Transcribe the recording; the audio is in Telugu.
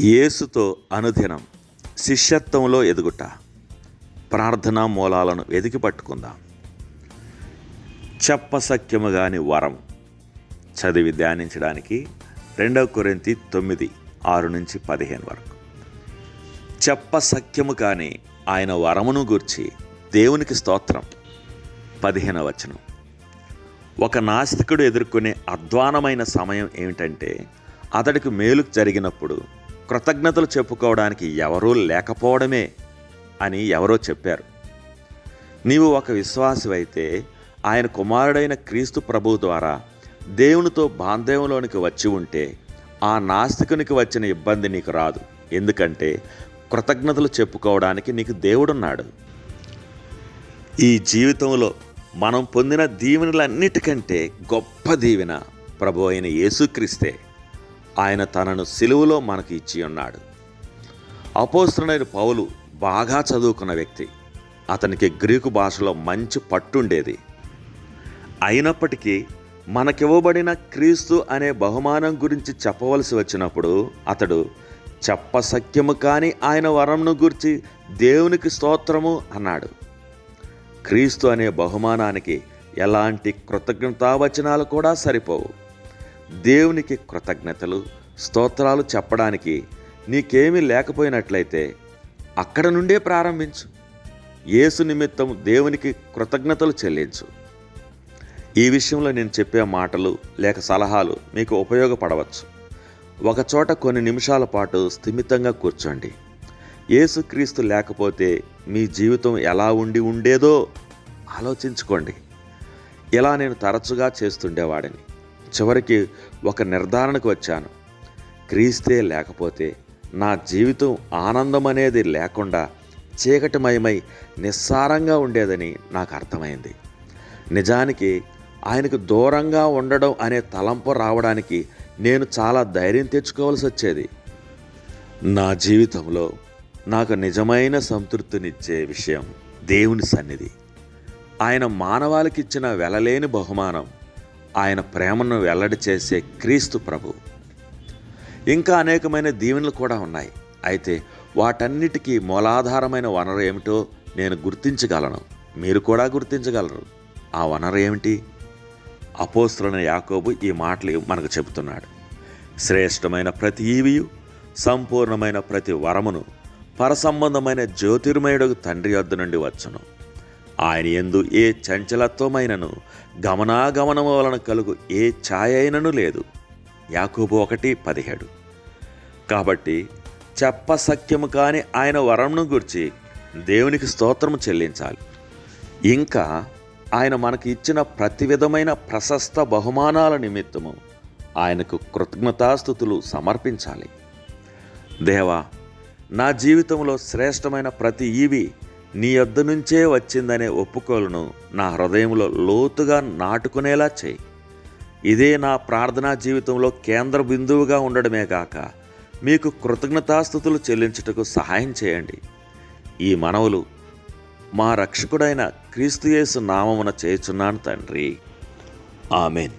యేసుతో అనుదినం శిష్యత్వంలో ఎదుగుట. ప్రార్థనా మూలాలను వెతికి పట్టుకుందాం. చెప్పసఖ్యము గాని వరం చదివి ధ్యానించడానికి 2 కొరింథీ 9:6-15 వరకు. చెప్పసఖ్యము కాని ఆయన వరమును గూర్చి దేవునికి స్తోత్రం. 15వ వచనం. ఒక నాస్తికుడు ఎదుర్కొనే అధ్వానమైన సమయం ఏమిటంటే, అతడికి మేలు జరిగినప్పుడు కృతజ్ఞతలు చెప్పుకోవడానికి ఎవరూ లేకపోవడమే అని ఎవరో చెప్పారు. నీవు ఒక విశ్వాసివైతే ఆయన కుమారుడైన క్రీస్తు ప్రభువు ద్వారా దేవునితో బాంధవ్యంలోనికి వచ్చి ఉంటే ఆ నాస్తికునికి వచ్చిన ఇబ్బంది నీకు రాదు. ఎందుకంటే కృతజ్ఞతలు చెప్పుకోవడానికి నీకు దేవుడున్నాడు. ఈ జీవితంలో మనం పొందిన దీవెనలన్నిటికంటే గొప్ప దీవెన ప్రభు అయిన యేసుక్రీస్తే. ఆయన తనను సిలువలో మనకు ఇచ్చి ఉన్నాడు. అపోస్తలుడైన పౌలు బాగా చదువుకున్న వ్యక్తి. అతనికి గ్రీకు భాషలో మంచి పట్టుండేది. అయినప్పటికీ మనకివ్వబడిన క్రీస్తు అనే బహుమానం గురించి చెప్పవలసి వచ్చినప్పుడు అతడు చెప్పసఖ్యము కాని ఆయన వరంను గురించి దేవునికి స్తోత్రము అన్నాడు. క్రీస్తు అనే బహుమానానికి ఎలాంటి కృతజ్ఞతావచనాలు కూడా సరిపోవు. దేవునికి కృతజ్ఞతలు స్తోత్రాలు చెప్పడానికి నీకేమీ లేకపోయినట్లయితే అక్కడ నుండే ప్రారంభించు. యేసు నిమిత్తం దేవునికి కృతజ్ఞతలు చెల్లించు. ఈ విషయంలో నేను చెప్పే మాటలు లేక సలహాలు మీకు ఉపయోగపడవచ్చు. ఒకచోట కొన్ని నిమిషాల పాటు స్థిమితంగా కూర్చోండి. యేసుక్రీస్తు లేకపోతే మీ జీవితం ఎలా ఉండేదో ఆలోచించుకోండి. ఇలా నేను తరచుగా చేస్తుండేవాడిని. చివరికి ఒక నిర్ధారణకు వచ్చాను. క్రీస్తే లేకపోతే నా జీవితం ఆనందం అనేది లేకుండా చీకటిమయమై నిస్సారంగా ఉండేదని నాకు అర్థమైంది. నిజానికి ఆయనకు దూరంగా ఉండడం అనే తలంపు రావడానికి నేను చాలా ధైర్యం తెచ్చుకోవాల్సి వచ్చేది. నా జీవితంలో నాకు నిజమైన సంతృప్తినిచ్చే విషయం దేవుని సన్నిధి. ఆయన మానవాళికిచ్చిన వెలలేని బహుమానం ఆయన ప్రేమను వెల్లడి చేసే క్రీస్తు ప్రభు. ఇంకా అనేకమైన దీవెనలు కూడా ఉన్నాయి. అయితే వాటన్నిటికీ మూలాధారమైన వనరు ఏమిటో నేను గుర్తించగలను. మీరు కూడా గుర్తించగలరు. ఆ వనరు ఏమిటి? అపోస్తలుడైన యాకోబు ఈ మాటలు మనకు చెబుతున్నాడు. శ్రేష్టమైన ప్రతి ఈవియు సంపూర్ణమైన ప్రతి వరమును పరసంబంధమైన జ్యోతిర్మయుడు తండ్రి వద్ద నుండి వచ్చును. ఆయన యందు ఏ చంచలత్వమైనను గమనాగమనము వలన కలుగు ఏ ఛాయ అయినను లేదు. యాకోబు 1:17. కాబట్టి చెప్పసఖ్యము కాని ఆయన వరంను గురించి దేవునికి స్తోత్రము చెల్లించాలి. ఇంకా ఆయన మనకి ఇచ్చిన ప్రతి విధమైన ప్రశస్త బహుమానాల నిమిత్తము ఆయనకు కృతజ్ఞతాస్తుతులు సమర్పించాలి. దేవా, నా జీవితంలో శ్రేష్టమైన ప్రతి ఈవి నీ యొద్ద నుంచే వచ్చిందనే ఒప్పుకోలును నా హృదయంలో లోతుగా నాటుకునేలా చేయి. ఇదే నా ప్రార్థనా జీవితంలో కేంద్ర బిందువుగా ఉండడమే కాక మీకు కృతజ్ఞతాస్తుతులు చెల్లించుటకు సహాయం చేయండి. ఈ మనవులు మా రక్షకుడైన క్రీస్తు యేసు నామమున చేయుచున్నాను తండ్రి. ఆమెన్.